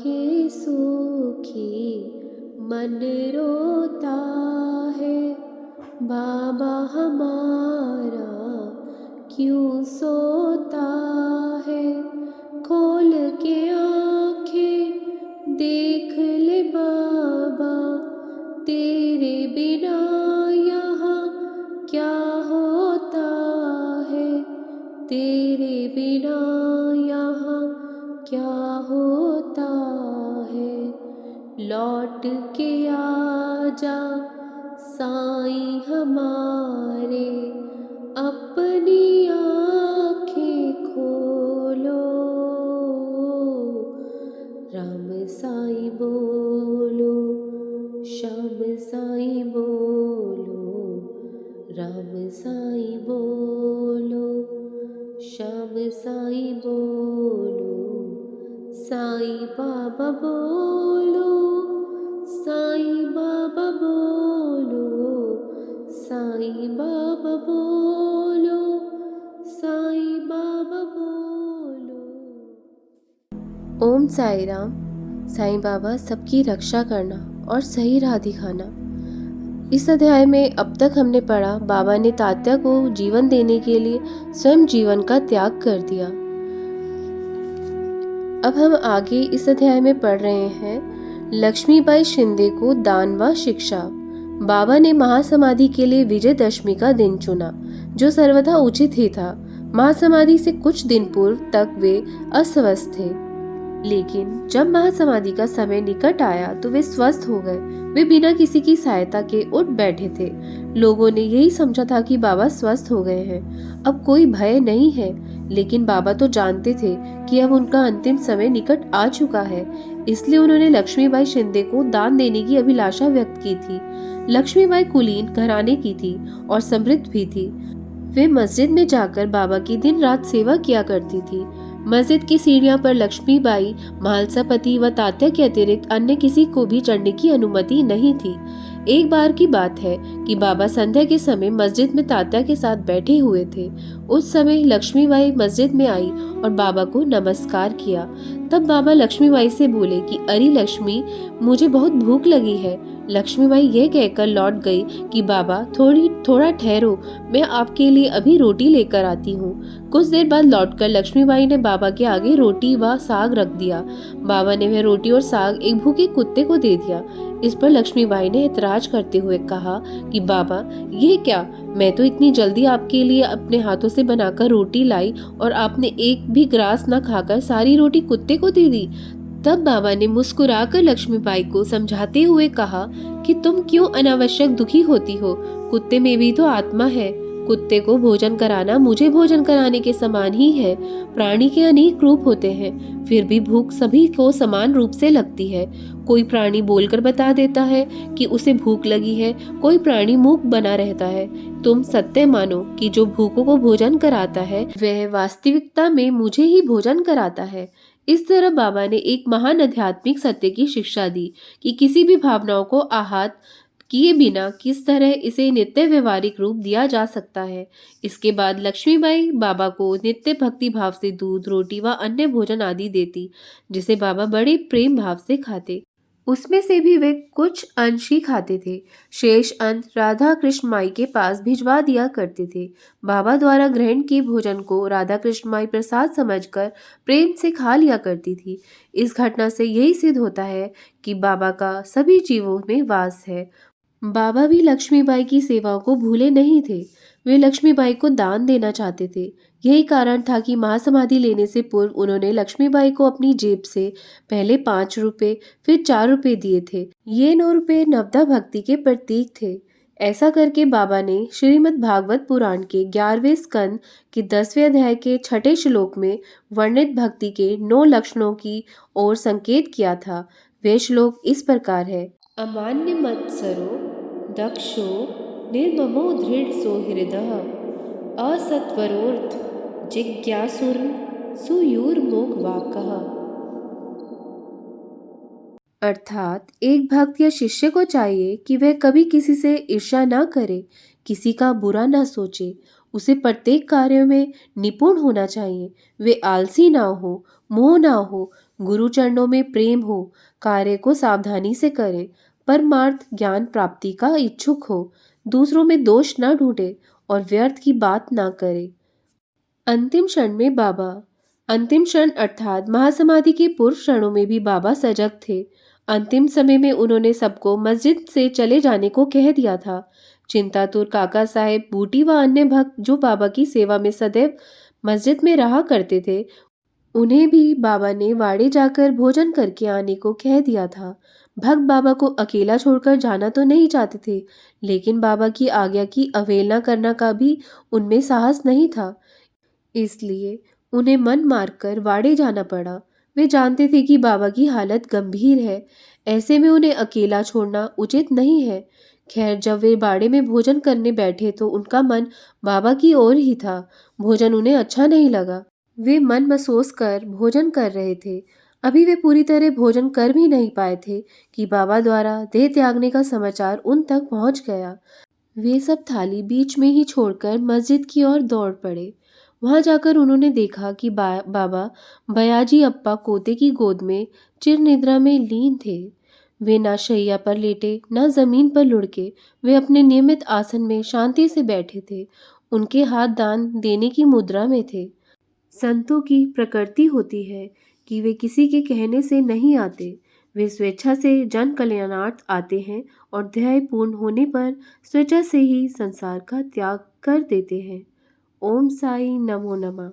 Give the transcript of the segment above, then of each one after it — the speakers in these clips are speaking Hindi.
आंखें सूखी मन रोता है, बाबा हमारा क्यों सोता है। खोल के आंखें देख ले बाबा, तेरे बिना यहाँ क्या होता है, तेरे बिना यहाँ क्या होता है। लौट के आजा साईं हमारे, अपनी आँखें खोलो। राम साईं बोलो, श्याम साईं बोलो, राम साईं बोलो, श्याम साईं बोलो। साईं बाबा बोलो, साईं बाबा बोलो, साईं बाबा बोलो, साईं बाबा बोलो। ओम साई राम। साईं बाबा सबकी रक्षा करना और सही राह दिखाना। इस अध्याय में अब तक हमने पढ़ा, बाबा ने तात्या को जीवन देने के लिए स्वयं जीवन का त्याग कर दिया। अब हम आगे इस अध्याय में पढ़ रहे हैं लक्ष्मीबाई शिंदे को दान व शिक्षा। बाबा ने महासमाधि के लिए विजयदशमी का दिन चुना, जो सर्वथा उचित ही था। महासमाधि से कुछ दिन पूर्व तक वे अस्वस्थ थे, लेकिन जब महासमाधि का समय निकट आया तो वे स्वस्थ हो गए। वे बिना किसी की सहायता के उठ बैठे थे। लोगों ने यही समझा था कि बाबा स्वस्थ हो गए हैं, अब कोई भय नहीं है। लेकिन बाबा तो जानते थे कि अब उनका अंतिम समय निकट आ चुका है, इसलिए उन्होंने लक्ष्मीबाई शिंदे को दान देने की अभिलाषा व्यक्त की थी। लक्ष्मीबाई कुलीन घराने की थी और समृद्ध भी थी। वे मस्जिद में जाकर बाबा की दिन रात सेवा किया करती थी। मस्जिद की सीढ़ियां पर लक्ष्मीबाई, महालसापति व तात्या के अतिरिक्त अन्य किसी को भी चढ़ने की अनुमति नहीं थी। एक बार की बात है कि बाबा संध्या के समय मस्जिद में तात्या के साथ बैठे हुए थे। उस समय लक्ष्मीबाई मस्जिद में आई और बाबा को नमस्कार किया। तब बाबा लक्ष्मीबाई से बोले कि अरे लक्ष्मी, मुझे बहुत भूख लगी है। लक्ष्मीबाई यह कहकर लौट गई कि बाबा थोड़ा ठहरो, मैं आपके लिए अभी रोटी लेकर आती हूँ। कुछ देर बाद लौटकर लक्ष्मीबाई ने बाबा के आगे रोटी व साग रख दिया। बाबा ने वह रोटी और साग एक भूखे कुत्ते को दे दिया। इस पर लक्ष्मीबाई ने ऐतराज करते हुए कहा कि बाबा, ये क्या, मैं तो इतनी जल्दी आपके लिए अपने हाथों से बनाकर रोटी लाई और आपने एक भी ग्रास न खाकर सारी रोटी कुत्ते को दे दी। तब बाबा ने मुस्कुराकर लक्ष्मीबाई को समझाते हुए कहा कि तुम क्यों अनावश्यक दुखी होती हो, कुत्ते में भी तो आत्मा है। कुत्ते को भोजन कराना मुझे भोजन कराने के समान ही है। प्राणी के अनेक रूप होते हैं, फिर भी भूख सभी को समान रूप से लगती है। कोई प्राणी बोलकर बता देता है कि उसे भूख लगी है, कोई प्राणी मूक बना रहता है। तुम सत्य मानो कि जो भूखों को भोजन कराता है वह वास्तविकता में मुझे ही भोजन कराता है। इस तरह बाबा ने एक महान आध्यात्मिक सत्य की शिक्षा दी कि किसी भी भावनाओं को आहत किए बिना किस तरह इसे नित्य व्यवहारिक रूप दिया जा सकता है। इसके बाद लक्ष्मीबाई बाबा को नित्य भक्ति भाव से दूध, रोटी व अन्य भोजन आदि देती, जिसे बाबा बड़े प्रेम भाव से खाते। उसमें से भी वे कुछ अंश ही खाते थे। शेष अंश राधा कृष्ण माई के पास भिजवा दिया करते थे। बाबा द्वारा ग्रहण किए भोजन को राधा कृष्ण माई प्रसाद समझकर प्रेम से खा लिया करती थी। इस घटना से यही सिद्ध होता है कि बाबा का सभी जीवों में वास है। बाबा भी लक्ष्मीबाई की सेवाओं को भूले नहीं थे। वे लक्ष्मीबाई को दान देना चाहते थे। यही कारण था कि महासमाधि लेने से पूर्व उन्होंने लक्ष्मीबाई को अपनी जेब से पहले 5 रुपए, फिर 4 रुपए दिए थे। ये 9 रुपए नवदा भक्ति के प्रतीक थे। ऐसा करके बाबा ने श्रीमद् भागवत पुराण के 11वें स्कंद के 10वें अध्याय के 6ठे श्लोक में वर्णित भक्ति के 9 लक्षणों की ओर संकेत किया था। वे श्लोक इस प्रकार है। अमान्य मत्सरो दक्षो निर्ममो दृढ़ सोहृदः असत्वरोर्थ जिज्ञासुर्न सुयूर्मोघ वाकः। अर्थात एक भक्त या शिष्य को चाहिए कि वह कभी किसी से ईर्ष्या ना करे, किसी का बुरा ना सोचे, उसे प्रत्येक कार्य में निपुण होना चाहिए। वे आलसी ना हो, मोह ना हो, गुरु चरणों में प्रेम हो, कार्य को सावधानी से करे, परमार्थ ज्ञान प्राप्ति का इच्छुक हो, दूसरों में दोष ना ढूंढे और व्यर्थ की बात ना करे। अंतिम क्षण में बाबा। अंतिम क्षण अर्थात महासमाधि के पूर्व क्षणों में भी बाबा सजग थे। अंतिम समय में उन्होंने सबको मस्जिद से चले जाने को कह दिया था। चिंतातुर काका साहेब, बूटी व अन्य भक्त जो बाबा की सेवा में सदैव मस्जिद में रहा करते थे, उन्हें भी बाबा ने वाड़े जाकर भोजन करके आने को कह दिया था। भक्त बाबा को अकेला छोड़कर जाना तो नहीं चाहते थे, लेकिन बाबा की आज्ञा की अवहेलना करना का भी उनमें साहस नहीं था। इसलिए उन्हें मन मारकर वाड़े जाना पड़ा। वे जानते थे कि बाबा की हालत गंभीर है, ऐसे में उन्हें अकेला छोड़ना उचित नहीं है। खैर, जब वे बाड़े में भोजन करने बैठे तो उनका मन बाबा की ओर ही था। भोजन उन्हें अच्छा नहीं लगा। वे मन महसूस कर भोजन कर रहे थे। अभी वे पूरी तरह भोजन कर भी नहीं पाए थे कि बाबा द्वारा देह त्यागने का समाचार उन तक पहुंच गया। वे सब थाली बीच में ही छोड़कर मस्जिद की ओर दौड़ पड़े। वहां जाकर उन्होंने देखा कि बाबा बयाजी अप्पा कोते की गोद में चिर निद्रा में लीन थे। वे ना शैया पर लेटे, ना जमीन पर लुढ़के, वे अपने नियमित आसन में शांति से बैठे थे। उनके हाथ दान देने की मुद्रा में थे। संतों की प्रकृति होती है कि वे किसी के कहने से नहीं आते। वे स्वेच्छा से जन कल्याणार्थ आते हैं और ध्येय पूर्ण होने पर स्वेच्छा से ही संसार का त्याग कर देते हैं। ओम साई नमो नमः।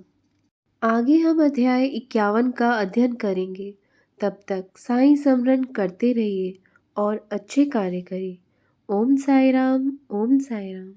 आगे हम अध्याय 51 का अध्ययन करेंगे। तब तक साई स्मरण करते रहिए और अच्छे कार्य करिए। ओम साई राम, ओम साई राम।